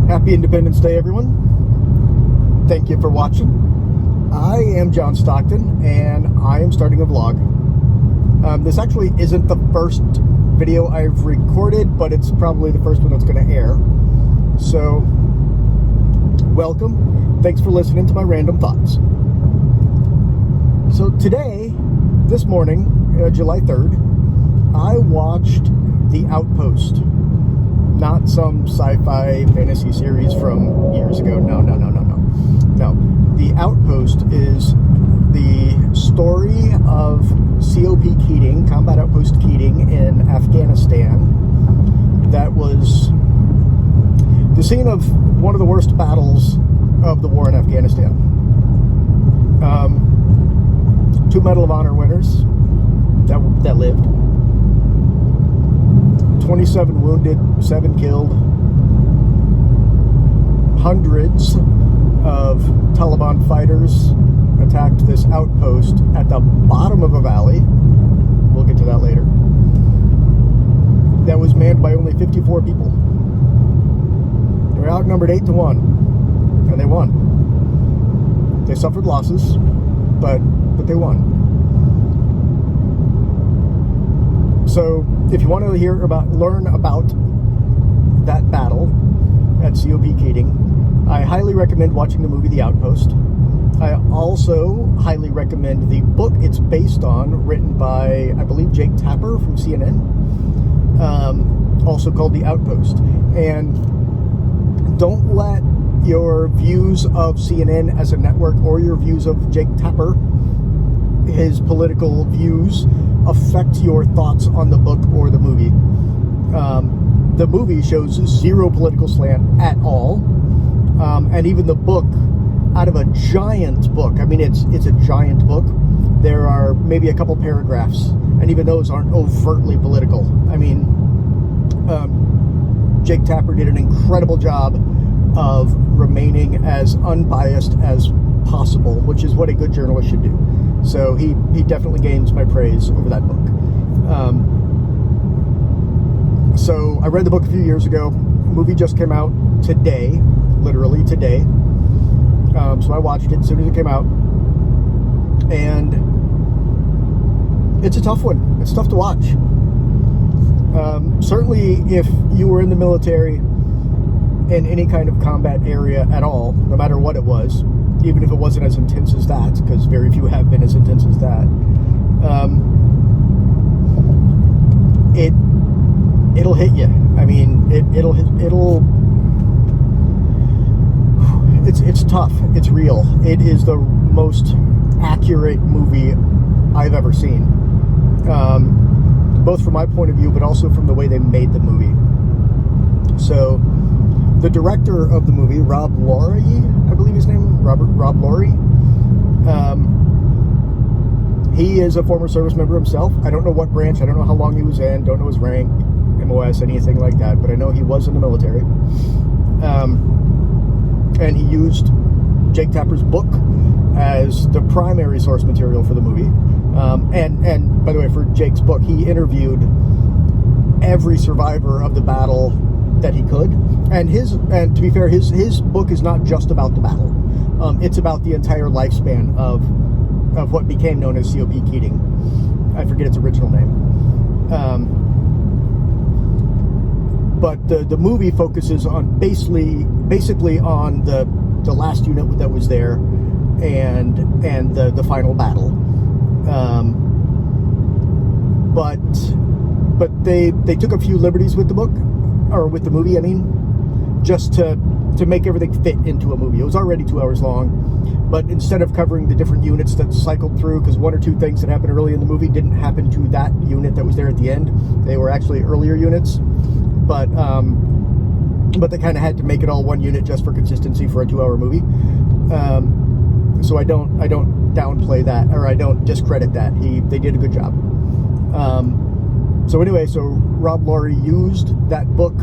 Happy Independence Day, everyone. Thank you for watching. I am John Stockton, and I am starting a vlog. This actually isn't the first video I've recorded, but it's probably the first one that's going to air. So, welcome. Thanks for listening to my random thoughts. So today, this morning, July 3rd, I watched The Outpost. Not some sci-fi fantasy series from years ago. No. The Outpost is the story of COP Keating, Combat Outpost Keating in Afghanistan. That was the scene of one of the worst battles of the war in Afghanistan. 2 Medal of Honor winners that lived. 27 wounded, 7 killed. Hundreds of Taliban fighters attacked this outpost at the bottom of a valley. We'll get to that later. That was manned by only 54 people. They were outnumbered 8-1, and they won. They suffered losses, but they won. So, if you want to learn about that battle at COP Keating, I highly recommend watching the movie The Outpost. I also highly recommend the book it's based on, written by, I believe, Jake Tapper from CNN, also called The Outpost. And don't let your views of CNN as a network or your views of Jake Tapper, his political views, affect your thoughts on the book or the movie. The movie shows zero political slant at all, and even the book, out of a giant book, I mean it's a giant book, there are maybe a couple paragraphs, and even those aren't overtly political. I mean, Jake Tapper did an incredible job of remaining as unbiased as possible, which is what a good journalist should do. So he definitely gains my praise over that book. So I read the book a few years ago. The movie just came out today, literally today. So I watched it as soon as it came out. And it's a tough one. It's tough to watch. Certainly if you were in the military in any kind of combat area at all, no matter what it was, even if it wasn't as intense as that, because very few have been as intense as that, it'll hit you. I mean, it's tough. It's real. It is the most accurate movie I've ever seen, both from my point of view, but also from the way they made the movie. So, the director of the movie, Rob Lurie, I believe his name, Rob Lurie. He is a former service member himself. I don't know what branch, I don't know how long he was in, don't know his rank, MOS, anything like that, but I know he was in the military. And he used Jake Tapper's book as the primary source material for the movie. And by the way, for Jake's book, he interviewed every survivor of the battle that he could, and to be fair, his book is not just about the battle. It's about the entire lifespan of what became known as COP Keating. I forget its original name. But the movie focuses on basically on the last unit that was there and the final battle. But they took a few liberties with the book, or with the movie, I mean, just to make everything fit into a movie. It was already 2 hours long, but instead of covering the different units that cycled through, because 1 or 2 things that happened early in the movie didn't happen to that unit that was there at the end. They were actually earlier units, but they kind of had to make it all one unit just for consistency for a 2-hour movie. So I don't downplay that, or I don't discredit that. They did a good job. So anyway, so Rob Lurie used that book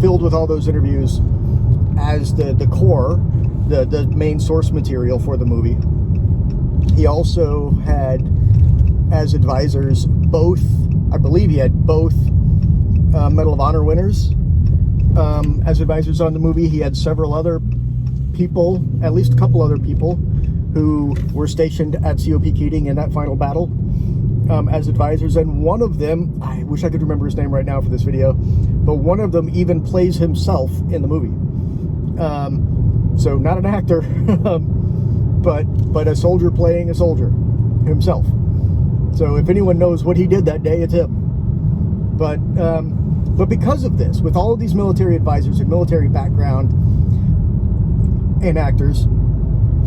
filled with all those interviews as the core, the main source material for the movie. He also had as advisors both, I believe he had both Medal of Honor winners as advisors on the movie. He had several other people, at least a couple other people, who were stationed at COP Keating in that final battle as advisors. And one of them, I wish I could remember his name right now for this video, but one of them even plays himself in the movie. So not an actor, but a soldier playing a soldier himself. So if anyone knows what he did that day, it's him. But because of this, with all of these military advisors and military background and actors,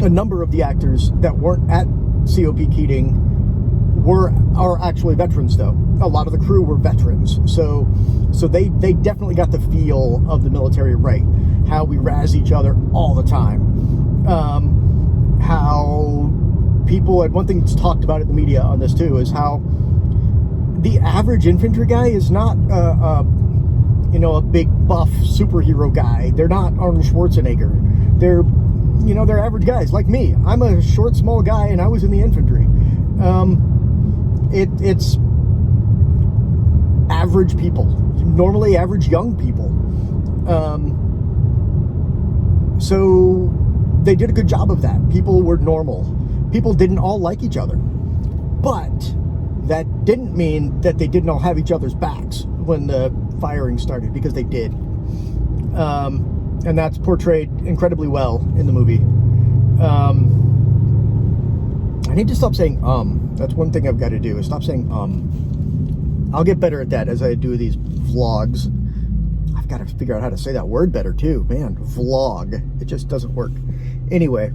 a number of the actors that weren't at COP Keating are actually veterans, though. A lot of the crew were veterans, so they definitely got the feel of the military, right? How we razz each other all the time. How people, and one thing that's talked about in the media on this too, is how the average infantry guy is not a big buff superhero guy. They're not Arnold Schwarzenegger. They're average guys like me. I'm a short, small guy, and I was in the infantry. It's average people, normally average young people. So they did a good job of that. People were normal. People didn't all like each other, but that didn't mean that they didn't all have each other's backs when the firing started, because they did. And that's portrayed incredibly well in the movie. I need to stop saying That's one thing I've got to do, is stop saying I'll get better at that as I do these vlogs. I've got to figure out how to say that word better too. Man, vlog. It just doesn't work. Anyway,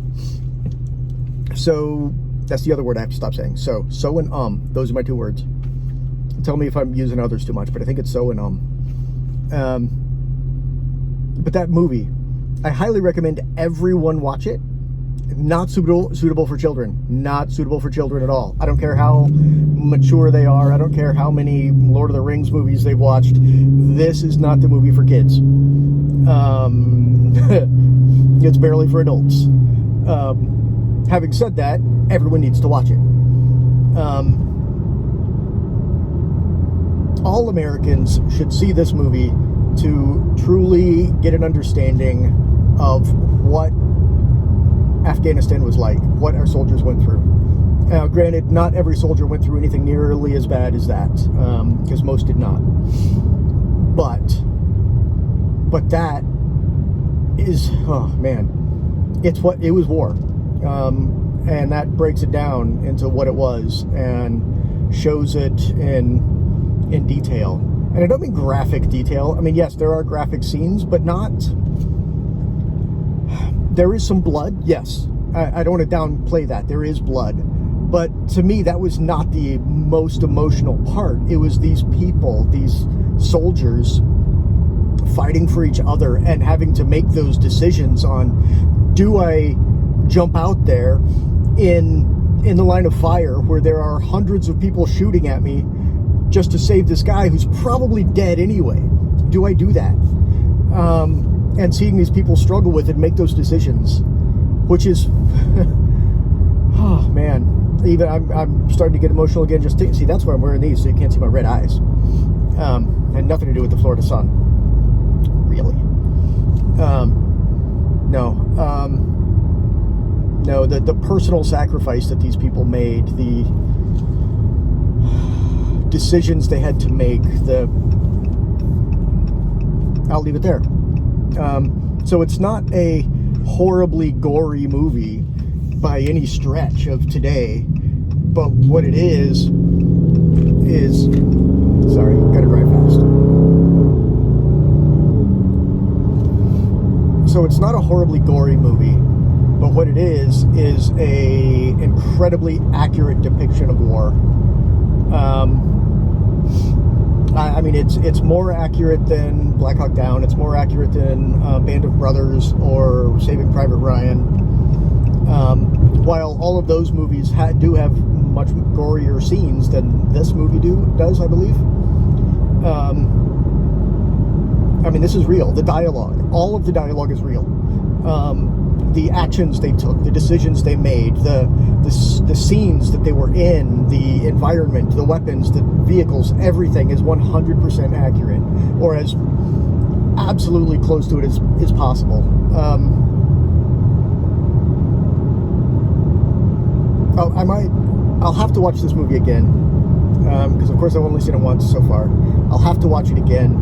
so that's the other word I have to stop saying. So and those are my two words. Tell me if I'm using others too much, but I think it's so and But that movie, I highly recommend everyone watch it. Not suitable for children. Not suitable for children at all. I don't care how mature they are. I don't care how many Lord of the Rings movies they've watched. This is not the movie for kids. It's barely for adults. Having said that, everyone needs to watch it. All Americans should see this movie to truly get an understanding of what Afghanistan was like, what our soldiers went through. Now, granted, not every soldier went through anything nearly as bad as that, because most did not. But that is, oh man, it was war, and that breaks it down into what it was and shows it in detail. And I don't mean graphic detail. I mean, yes, there are graphic scenes, but not. There is some blood, yes. I don't want to downplay that. There is blood. But to me, that was not the most emotional part. It was these people, these soldiers, fighting for each other and having to make those decisions on, do I jump out there in the line of fire where there are hundreds of people shooting at me just to save this guy who's probably dead anyway? Do I do that? And seeing these people struggle with it, make those decisions, which is, oh man, even I'm starting to get emotional again. Just see, that's why I'm wearing these, so you can't see my red eyes. Had nothing to do with the Florida sun, really. No, the personal sacrifice that these people made, the decisions they had to make, I'll leave it there. So it's not a horribly gory movie by any stretch of today, but what it is, sorry, gotta drive fast. So it's not a horribly gory movie, but what it is a incredibly accurate depiction of war. I mean, it's more accurate than Black Hawk Down. It's more accurate than Band of Brothers or Saving Private Ryan. While all of those movies do have much gorier scenes than this movie does, I believe. I mean, this is real. The dialogue, all of the dialogue is real. The actions they took, the decisions they made, the scenes that they were in, the environment, the weapons, the vehicles, everything is 100% accurate. Or as absolutely close to it as possible. I'll have to watch this movie again, because of course I've only seen it once so far. I'll have to watch it again,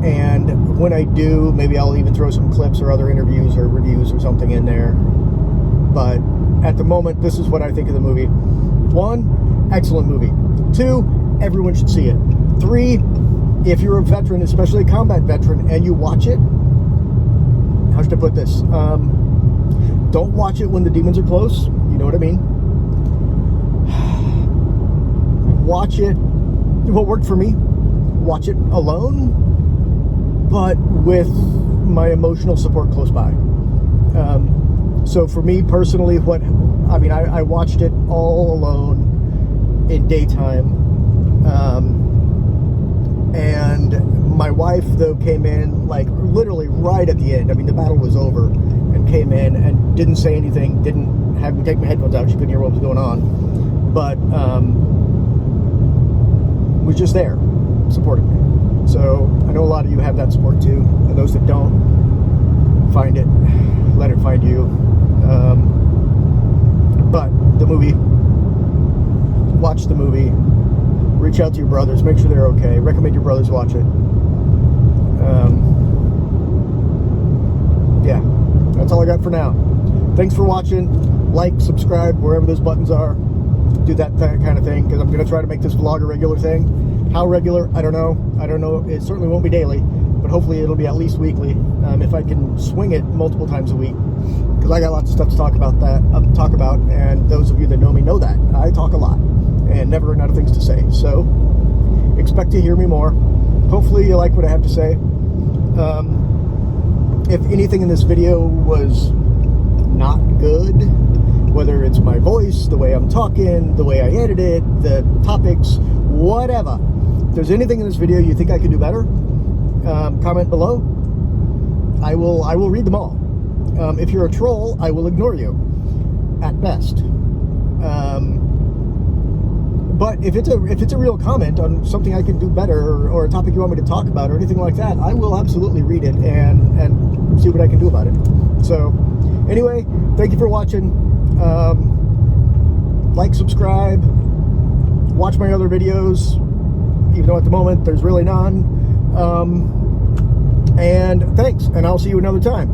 and when I do, maybe I'll even throw some clips or other interviews or reviews or something in there. But at the moment, this is what I think of the movie. 1, excellent movie. 2, everyone should see it. 3, if you're a veteran, especially a combat veteran, and you watch it, how should I put this? Don't watch it when the demons are close. You know what I mean? Watch it. What worked for me? Watch it alone, but with my emotional support close by. So for me personally, I watched it all alone in daytime. And my wife, though, came in like literally right at the end. I mean, the battle was over, and came in and didn't say anything, didn't have me take my headphones out. She couldn't hear what was going on, but was just there, supporting me. So I know a lot of you have that support too, and those that don't, find it, let it find you. But the movie, watch the movie, reach out to your brothers, make sure they're okay, recommend your brothers watch it. Yeah, that's all I got for now. Thanks for watching. Like, subscribe, wherever those buttons are. Do that kind of thing, because I'm going to try to make this vlog a regular thing. How regular, I don't know. It certainly won't be daily, but hopefully it'll be at least weekly, if I can swing it multiple times a week, because I got lots of stuff to talk about, and those of you that know me know that I talk a lot and never run out of things to say. So expect to hear me more. Hopefully you like what I have to say. If anything in this video was not good, whether it's my voice, the way I'm talking, the way I edit it, the topics, whatever, if there's anything in this video you think I could do better, comment below. I will read them all. If you're a troll, I will ignore you at best. But if it's a real comment on something I can do better, or a topic you want me to talk about, or anything like that, I will absolutely read it and see what I can do about it. So anyway, thank you for watching. Like, subscribe, watch my other videos, even though at the moment there's really none. And thanks, and I'll see you another time.